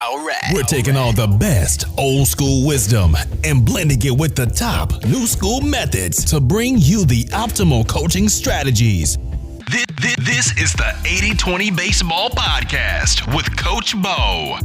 All right. We're taking all the best old school wisdom and blending it with the top new school methods to bring you the optimal coaching strategies. This is the 80-20 Baseball Podcast with Coach Bo.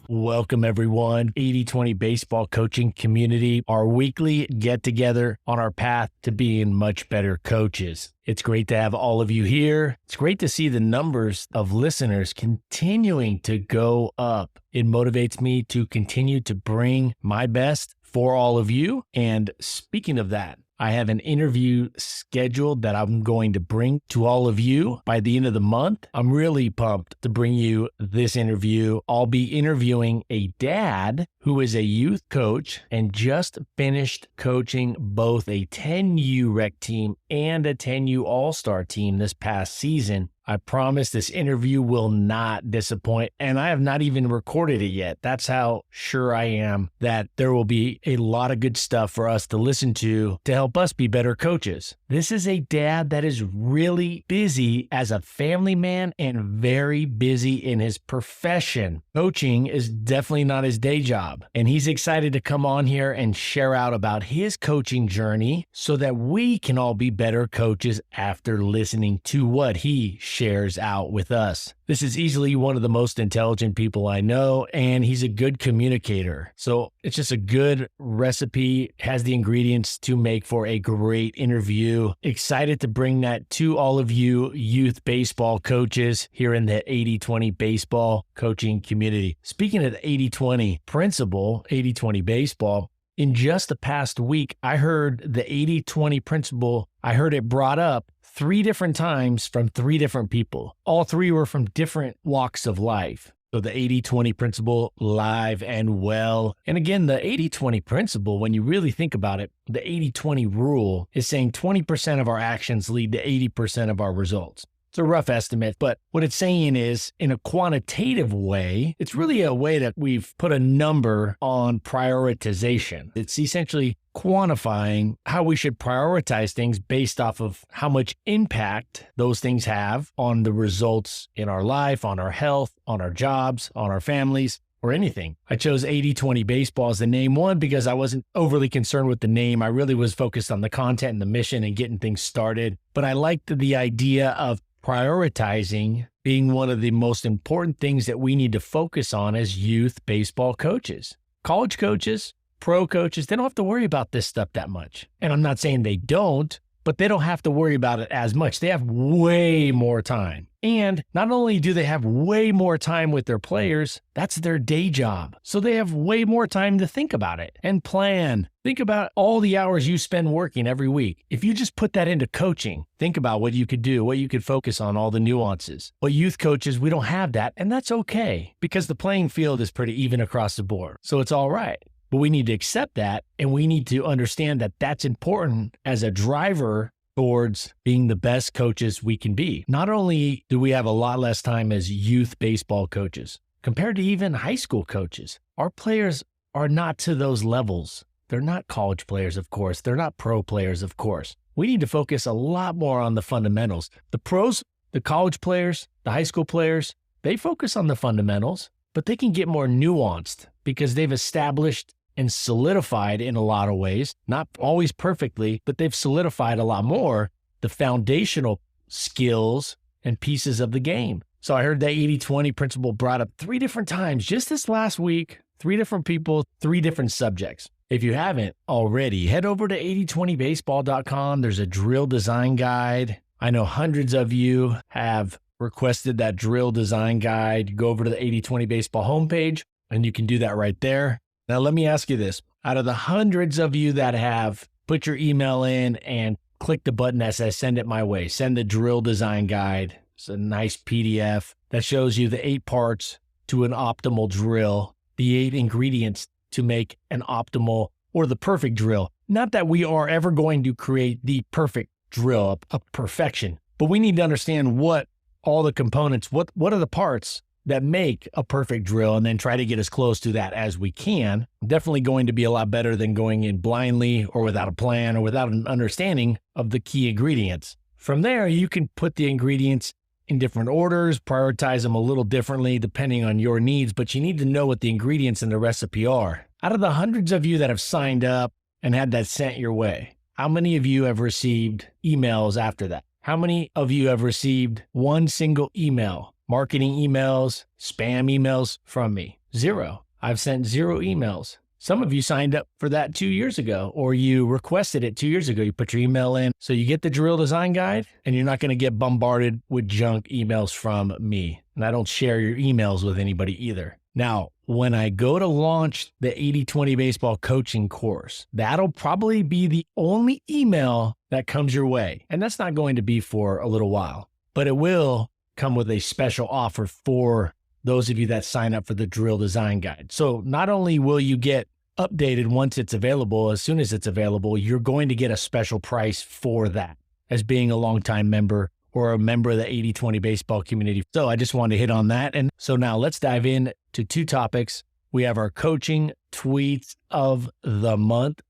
Welcome, everyone. 80-20 Baseball coaching community, our weekly get-together on our path to being much better coaches. It's great to have all of you here. It's great to see the numbers of listeners continuing to go up. It motivates me to continue to bring my best for all of you. And speaking of that, I have an interview scheduled that I'm going to bring to all of you by the end of the month. I'm really pumped to bring you this interview. I'll be interviewing a dad who is a youth coach and just finished coaching both a 10U rec team and a 10U All-Star team this past season. I promise this interview will not disappoint, and I have not even recorded it yet. That's how sure I am that there will be a lot of good stuff for us to listen to help us be better coaches. This is a dad that is really busy as a family man and very busy in his profession. Coaching is definitely not his day job, and he's excited to come on here and share out about his coaching journey so that we can all be better coaches after listening to what he shares out with us. This is easily one of the most intelligent people I know, and he's a good communicator. So it's just a good recipe, has the ingredients to make for a great interview. Excited to bring that to all of you youth baseball coaches here in the 80-20 baseball coaching community. Speaking of the 80-20 principle, 80-20 baseball, in just the past week, I heard the 80-20 principle, I heard it brought up 3 different times from 3 different people. All 3 were from different walks of life. So the 80-20 principle, live and well. And again, the 80-20 principle, when you really think about it, the 80-20 rule is saying 20% of our actions lead to 80% of our results. It's a rough estimate, but what it's saying is, in a quantitative way, it's really a way that we've put a number on prioritization. It's essentially quantifying how we should prioritize things based off of how much impact those things have on the results in our life, on our health, on our jobs, on our families, or anything. I chose 80-20 baseball as the name, one, because I wasn't overly concerned with the name. I really was focused on the content and the mission and getting things started. But I liked the idea of prioritizing being one of the most important things that we need to focus on as youth baseball coaches. College coaches, pro coaches, they don't have to worry about this stuff that much. And I'm not saying they don't, but they don't have to worry about it as much. They have way more time. And not only do they have way more time with their players, that's their day job. So they have way more time to think about it and plan. Think about all the hours you spend working every week. If you just put that into coaching, think about what you could do, what you could focus on, all the nuances. But youth coaches, we don't have that, and that's okay because the playing field is pretty even across the board. So it's all right. But we need to accept that, and we need to understand that that's important as a driver towards being the best coaches we can be. Not only do we have a lot less time as youth baseball coaches, compared to even high school coaches, our players are not to those levels. They're not college players, of course. They're not pro players, of course. We need to focus a lot more on the fundamentals. The pros, the college players, the high school players, they focus on the fundamentals, but they can get more nuanced because they've established and solidified in a lot of ways, not always perfectly, but they've solidified a lot more the foundational skills and pieces of the game. So I heard that 80-20 principle brought up 3 different times just this last week, 3 different people, 3 different subjects. If you haven't already, head over to 8020baseball.com. There's a drill design guide. I know hundreds of you have requested that drill design guide. Go over to the 80-20 baseball homepage and you can do that right there. Now, let me ask you this. Out of the hundreds of you that have put your email in and click the button that says send it my way, send the drill design guide. It's a nice PDF that shows you the 8 parts to an optimal drill, the 8 ingredients to make an optimal or the perfect drill. Not that we are ever going to create the perfect drill, a perfection, but we need to understand what all the components, what are the parts that make a perfect drill, and then try to get as close to that as we can. Definitely going to be a lot better than going in blindly or without a plan or without an understanding of the key ingredients. From there, you can put the ingredients in different orders, prioritize them a little differently depending on your needs, but you need to know what the ingredients in the recipe are. Out of the hundreds of you that have signed up and had that sent your way, how many of you have received emails after that? How many of you have received one single email, marketing emails, spam emails from me? 0. I've sent 0 emails. Some of you signed up for that 2 years ago, or you requested it 2 years ago. You put your email in. So you get the drill design guide, and you're not going to get bombarded with junk emails from me. And I don't share your emails with anybody either. Now, when I go to launch the 80/20 baseball coaching course, that'll probably be the only email that comes your way. And that's not going to be for a little while, but it will come with a special offer for those of you that sign up for the drill design guide. So not only will you get updated once it's available, as soon as it's available, you're going to get a special price for that as being a longtime member or a member of the 80/20 baseball community. So I just wanted to hit on that. And so now let's dive in to 2 topics. We have our coaching tweets of the month,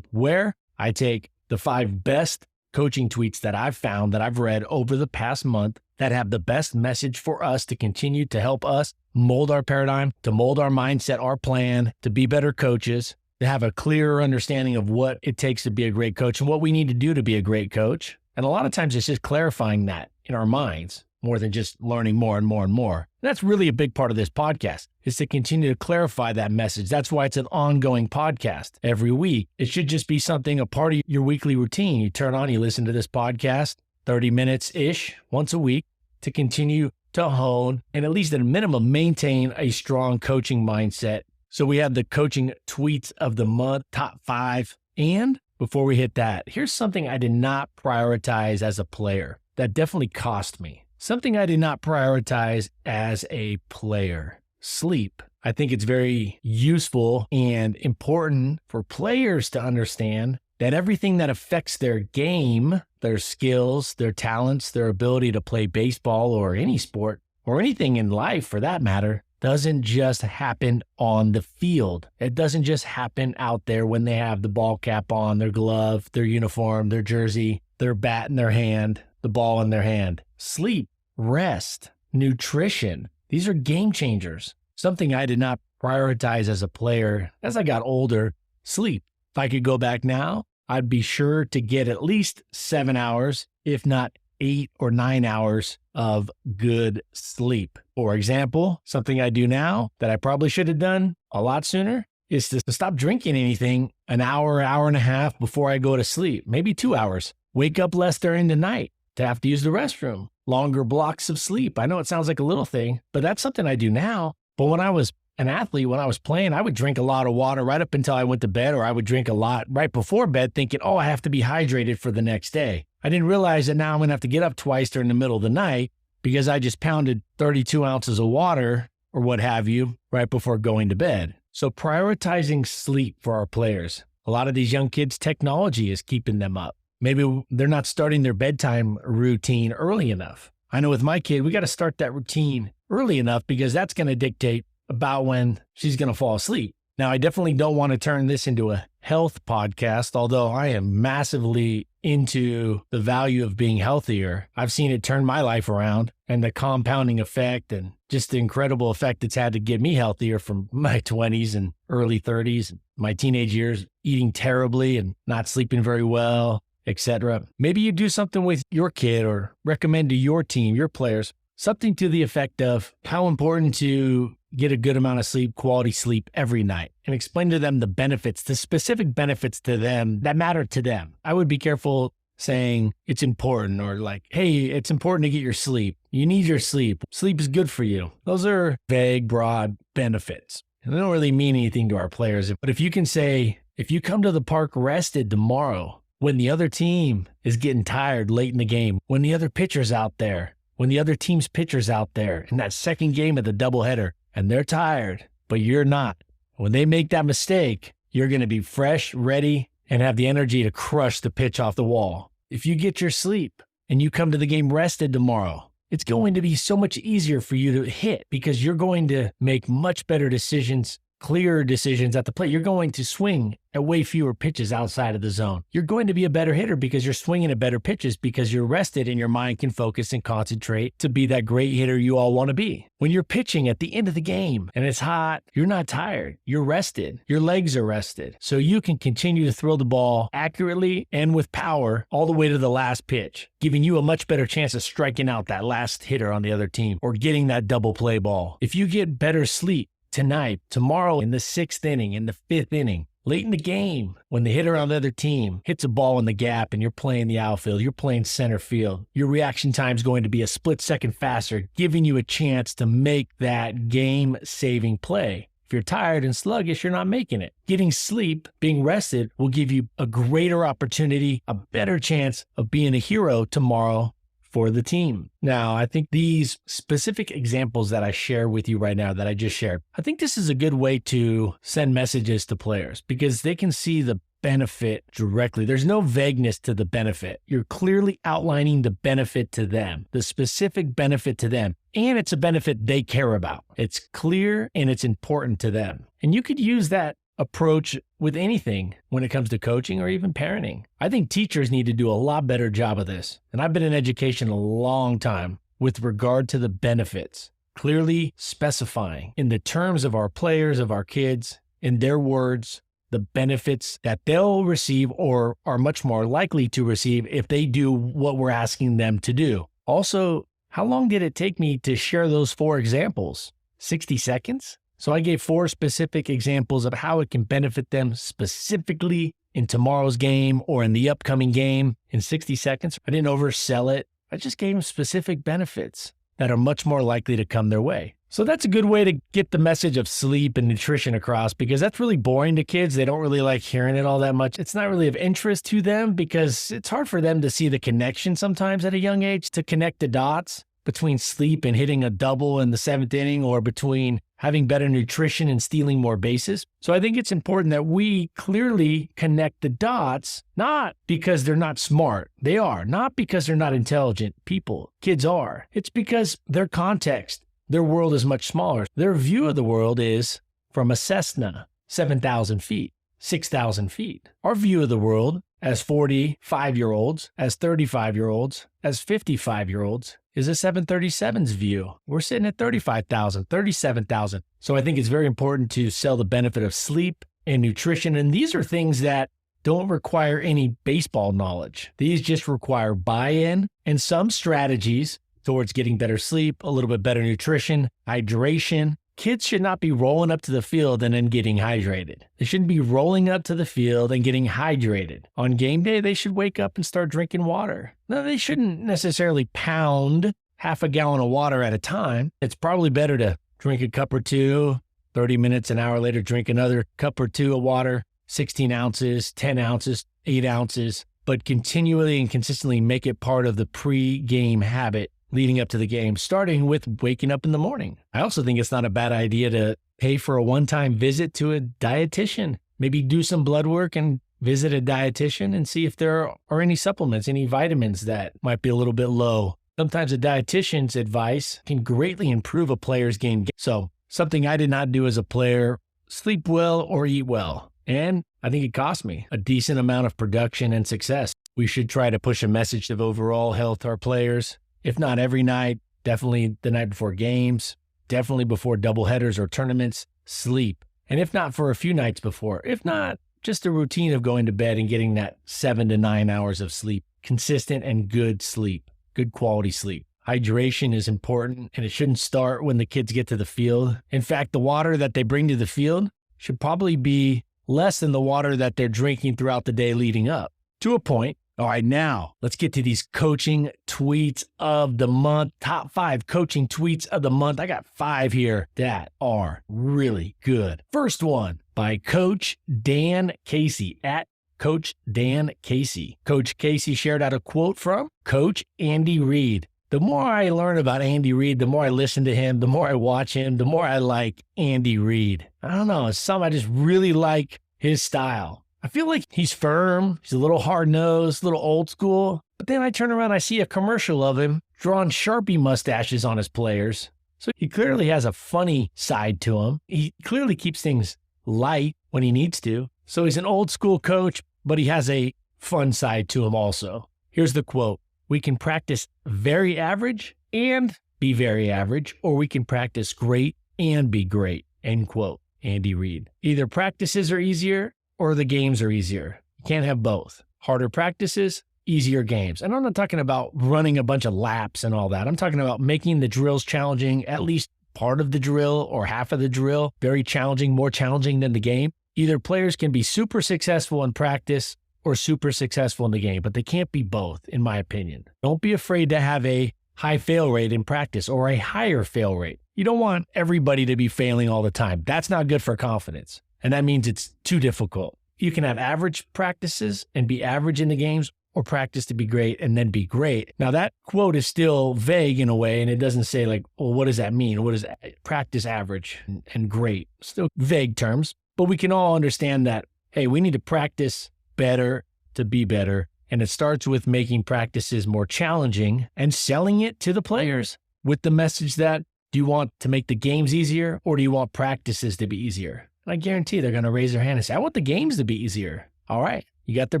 where I take the 5 best coaching tweets that I've found that I've read over the past month that have the best message for us to continue to help us mold our paradigm, to mold our mindset, our plan, to be better coaches, to have a clearer understanding of what it takes to be a great coach and what we need to do to be a great coach. And a lot of times it's just clarifying that in our minds more than just learning more and more and more. And that's really a big part of this podcast, is to continue to clarify that message. That's why it's an ongoing podcast every week. It should just be something, a part of your weekly routine. You turn on, you listen to this podcast, 30 minutes-ish once a week, to continue to hone and at least at a minimum maintain a strong coaching mindset. So we have the coaching tweets of the month, top 5. And before we hit that, here's something I did not prioritize as a player that definitely cost me. Something I did not prioritize as a player: sleep. I think it's very useful and important for players to understand that everything that affects their game, their skills, their talents, their ability to play baseball or any sport or anything in life for that matter, doesn't just happen on the field. It doesn't just happen out there when they have the ball cap on, their glove, their uniform, their jersey, their bat in their hand, the ball in their hand. Sleep, rest, nutrition. These are game changers. Something I did not prioritize as a player as I got older: sleep. If I could go back now, I'd be sure to get at least 7 hours, if not 8 or 9 hours of good sleep. For example, something I do now that I probably should have done a lot sooner is to stop drinking anything an hour, hour and a half before I go to sleep, maybe 2 hours. Wake up less during the night to have to use the restroom. Longer blocks of sleep. I know it sounds like a little thing, but that's something I do now. But when I was an athlete, when I was playing, I would drink a lot of water right up until I went to bed, or I would drink a lot right before bed thinking, oh, I have to be hydrated for the next day. I didn't realize that now I'm going to have to get up twice during the middle of the night because I just pounded 32 ounces of water or what have you right before going to bed. So prioritizing sleep for our players. A lot of these young kids, technology is keeping them up. Maybe they're not starting their bedtime routine early enough. I know with my kid, we got to start that routine early enough because that's going to dictate about when she's going to fall asleep. Now, I definitely don't want to turn this into a health podcast, although I am massively into the value of being healthier. I've seen it turn my life around, and the compounding effect and just the incredible effect it's had to get me healthier from my 20s and early 30s, my teenage years, eating terribly and not sleeping very well, etc. Maybe you do something with your kid or recommend to your team, your players, something to the effect of how important to get a good amount of sleep, quality sleep every night, and explain to them the benefits, the specific benefits to them that matter to them. I would be careful saying it's important or like, hey, it's important to get your sleep. You need your sleep. Sleep is good for you. Those are vague, broad benefits. And they don't really mean anything to our players. But if you can say, if you come to the park rested tomorrow, when the other team is getting tired late in the game, when the other pitcher's out there, when the other team's pitcher's out there in that second game of the doubleheader, and they're tired, but you're not. When they make that mistake, you're going to be fresh, ready, and have the energy to crush the pitch off the wall. If you get your sleep and you come to the game rested tomorrow, it's going to be so much easier for you to hit because you're going to make much better decisions clearer decisions at the plate. You're going to swing at way fewer pitches outside of the zone. You're going to be a better hitter because you're swinging at better pitches because you're rested and your mind can focus and concentrate to be that great hitter you all want to be. When you're pitching at the end of the game and it's hot, you're not tired. You're rested. Your legs are rested. So you can continue to throw the ball accurately and with power all the way to the last pitch, giving you a much better chance of striking out that last hitter on the other team or getting that double play ball. If you get better sleep tonight, tomorrow, in the 6th inning, in the 5th inning, late in the game, when the hitter on the other team hits a ball in the gap and you're playing the outfield, you're playing center field, your reaction time is going to be a split second faster, giving you a chance to make that game-saving play. If you're tired and sluggish, you're not making it. Getting sleep, being rested, will give you a greater opportunity, a better chance of being a hero tomorrow for the team. Now, I think these specific examples that I share with you right now that I just shared, I think this is a good way to send messages to players because they can see the benefit directly. There's no vagueness to the benefit. You're clearly outlining the benefit to them, the specific benefit to them, and it's a benefit they care about. It's clear and it's important to them. And you could use that approach with anything when it comes to coaching or even parenting. I think teachers need to do a lot better job of this. And I've been in education a long time with regard to the benefits, clearly specifying in the terms of our players, of our kids, in their words, the benefits that they'll receive or are much more likely to receive if they do what we're asking them to do. Also, how long did it take me to share those 4 examples? 60 seconds? So I gave 4 specific examples of how it can benefit them specifically in tomorrow's game or in the upcoming game in 60 seconds. I didn't oversell it. I just gave them specific benefits that are much more likely to come their way. So that's a good way to get the message of sleep and nutrition across because that's really boring to kids. They don't really like hearing it all that much. It's not really of interest to them because it's hard for them to see the connection sometimes at a young age to connect the dots between sleep and hitting a double in the 7th inning or between having better nutrition and stealing more bases. So I think it's important that we clearly connect the dots, not because they're not smart. They are. Not because they're not intelligent people. Kids are. It's because their context, their world is much smaller. Their view of the world is from a Cessna, 7,000 feet, 6,000 feet. Our view of the world as 45-year-olds, as 35-year-olds, as 55-year-olds, is a 737's view. We're sitting at 35,000, 37,000. So I think it's very important to sell the benefit of sleep and nutrition. And these are things that don't require any baseball knowledge. These just require buy-in and some strategies towards getting better sleep, a little bit better nutrition, hydration. Kids should not be rolling up to the field and then getting hydrated. They shouldn't be rolling up to the field and getting hydrated. On game day, they should wake up and start drinking water. No, they shouldn't necessarily pound half a gallon of water at a time. It's probably better to drink a cup or two, 30 minutes, an hour later, drink another cup or two of water, 16 ounces, 10 ounces, 8 ounces, but continually and consistently make it part of the pre-game habit leading up to the game, starting with waking up in the morning. I also think it's not a bad idea to pay for a one-time visit to a dietitian. Maybe do some blood work and visit a dietitian and see if there are any supplements, any vitamins that might be a little bit low. Sometimes a dietitian's advice can greatly improve a player's game. So something I did not do as a player, sleep well or eat well. And I think it cost me a decent amount of production and success. We should try to push a message of overall health to our players. If not every night, definitely the night before games, definitely before doubleheaders or tournaments, sleep. And if not for a few nights before, if not, just a routine of going to bed and getting that 7 to 9 hours of sleep, consistent and good sleep, good quality sleep. Hydration is important and it shouldn't start when the kids get to the field. In fact, the water that they bring to the field should probably be less than the water that they're drinking throughout the day leading up to a point. All right, now let's get to these coaching tweets of the month. Top 5 coaching tweets of the month. I got 5 here that are really good. First one by Coach Dan Casey at Coach Dan Casey. Coach Casey shared out a quote from Coach Andy Reid. The more I learn about Andy Reid, the more I listen to him, the more I watch him, the more I like Andy Reid. I don't know, it's something I just really like his style. I feel like he's firm, he's a little hard-nosed, a little old school, but then I turn around, I see a commercial of him drawing Sharpie mustaches on his players, So he clearly has a funny side to him. He clearly keeps things light when he needs to. So he's an old school coach, but he has a fun side to him also. Here's the quote. We can practice very average and be very average, or we can practice great and be great, end quote. Andy Reid. Either practices are easier or the games are easier. You can't have both. Harder practices, easier games. And I'm not talking about running a bunch of laps and all that. I'm talking about making the drills challenging, at least part of the drill or half of the drill, very challenging, more challenging than the game. Either players can be super successful in practice or super successful in the game, but they can't be both, in my opinion. Don't be afraid to have a high fail rate in practice or a higher fail rate. You don't want everybody to be failing all the time. That's not good for confidence. And that means it's too difficult. You can have average practices and be average in the games, or practice to be great and then be great. Now that quote is still vague in a way, and it doesn't say like, well, what does that mean? What is practice average and great? Still vague terms, but we can all understand that, hey, we need to practice better to be better. And it starts with making practices more challenging and selling it to the players with the message that, do you want to make the games easier or do you want practices to be easier? And I guarantee they're going to raise their hand and say, I want the games to be easier. All right. You got their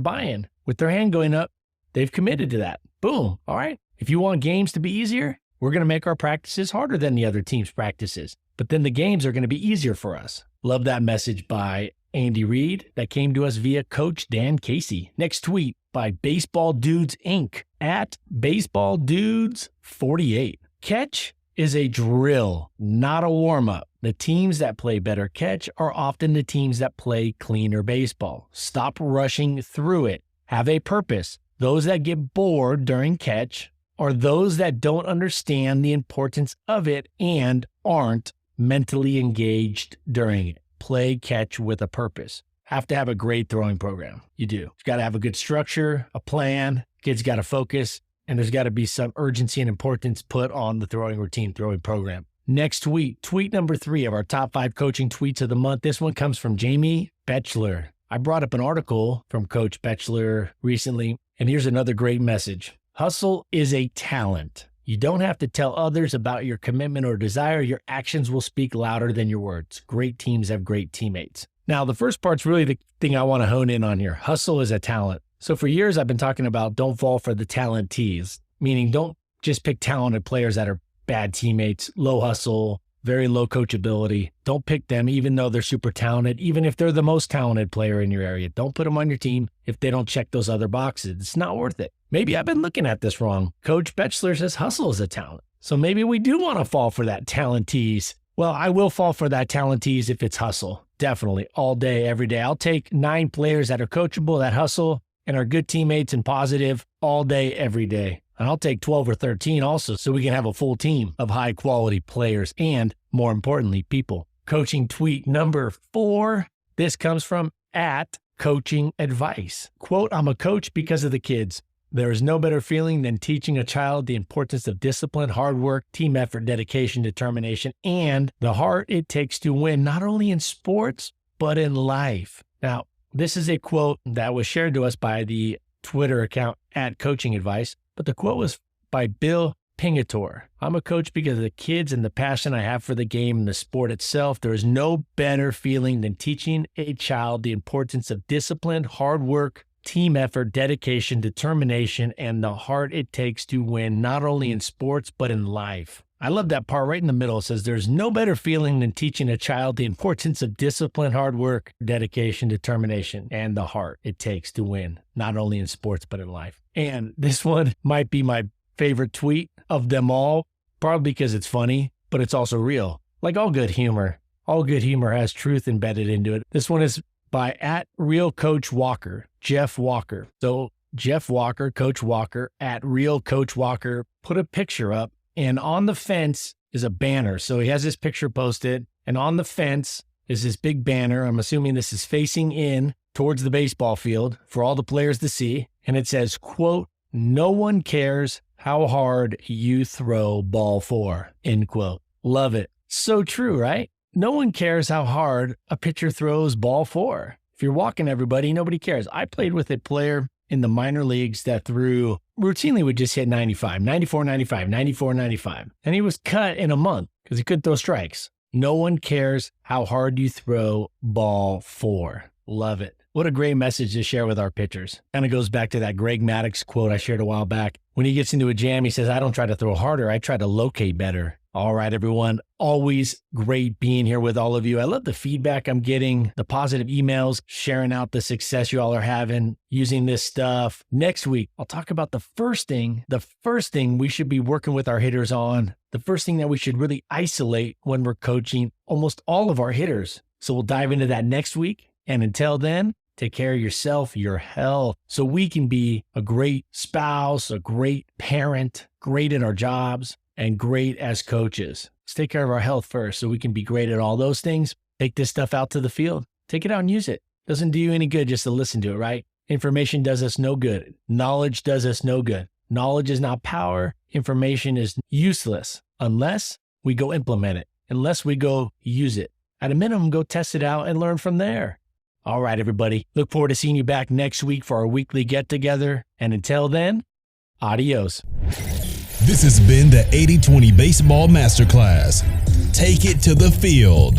buy-in. With their hand going up, they've committed to that. Boom. All right. If you want games to be easier, we're going to make our practices harder than the other team's practices. But then the games are going to be easier for us. Love that message by Andy Reid that came to us via Coach Dan Casey. Next tweet by Baseball Dudes Inc. at Baseball Dudes 48. Catch is a drill, not a warm-up. The teams that play better catch are often the teams that play cleaner baseball. Stop rushing through it. Have a purpose. Those that get bored during catch are those that don't understand the importance of it and aren't mentally engaged during it. Play catch with a purpose. Have to have a great throwing program. You do. You've got to have a good structure, a plan. Kids got to focus, and there's got to be some urgency and importance put on the throwing routine, throwing program. Next tweet number 3 of our top 5 coaching tweets of the month. This one comes from Jamie Betchler. I brought up an article from Coach Betchler recently, and here's another great message. Hustle is a talent. You don't have to tell others about your commitment or desire. Your actions will speak louder than your words. Great teams have great teammates. Now, the first part's really the thing I want to hone in on here. Hustle is a talent. So for years, I've been talking about don't fall for the talentees, meaning don't just pick talented players that are bad teammates, low hustle, very low coachability. Don't pick them even though they're super talented, even if they're the most talented player in your area. Don't put them on your team if they don't check those other boxes. It's not worth it. Maybe I've been looking at this wrong. Coach Betchler says hustle is a talent. So maybe we do want to fall for that talentees. Well, I will fall for that talentees if it's hustle. Definitely. All day, every day. I'll take 9 players that are coachable, that hustle, and are good teammates and positive all day, every day. And I'll take 12 or 13 also so we can have a full team of high quality players and, more importantly, people. Coaching tweet number 4. This comes from at Coaching Advice. Quote, I'm a coach because of the kids. There is no better feeling than teaching a child the importance of discipline, hard work, team effort, dedication, determination, and the heart it takes to win, not only in sports, but in life. Now, this is a quote that was shared to us by the Twitter account at Coaching Advice, but the quote was by Bill Pingator. I'm a coach because of the kids and the passion I have for the game and the sport itself. There is no better feeling than teaching a child the importance of discipline, hard work, team effort, dedication, determination, and the heart it takes to win, not only in sports, but in life. I love that part right in the middle. It says, there's no better feeling than teaching a child the importance of discipline, hard work, dedication, determination, and the heart it takes to win, not only in sports, but in life. And this one might be my favorite tweet of them all, probably because it's funny, but it's also real. Like all good humor has truth embedded into it. This one is by at Real Coach Walker, Jeff Walker. So Jeff Walker, Coach Walker, at Real Coach Walker, put a picture up, and on the fence is a banner. So he has this picture posted, and on the fence is this big banner. I'm assuming this is facing in towards the baseball field for all the players to see. And it says, quote, no one cares how hard you throw ball 4, end quote. Love it. So true, right? No one cares how hard a pitcher throws ball 4. If you're walking everybody, nobody cares. I played with a player in the minor leagues that threw routinely would just hit 95, 94, 95, 94, 95. And he was cut in a month because he couldn't throw strikes. No one cares how hard you throw ball 4. Love it. What a great message to share with our pitchers. Kind of goes back to that Greg Maddux quote I shared a while back. When he gets into a jam, he says, I don't try to throw harder. I try to locate better. All right, everyone. Always great being here with all of you. I love the feedback I'm getting, the positive emails, sharing out the success you all are having using this stuff. Next week, I'll talk about the first thing we should be working with our hitters on, the first thing that we should really isolate when we're coaching almost all of our hitters. So we'll dive into that next week. And until then, take care of yourself, your health, so we can be a great spouse, a great parent, great at our jobs, and great as coaches. Let's take care of our health first so we can be great at all those things. Take this stuff out to the field. Take it out and use it. Doesn't do you any good just to listen to it, right? Information does us no good. Knowledge does us no good. Knowledge is not power. Information is useless unless we go implement it, unless we go use it. At a minimum, go test it out and learn from there. All right, everybody. Look forward to seeing you back next week for our weekly get-together. And until then, adios. This has been the 80-20 Baseball Masterclass. Take it to the field.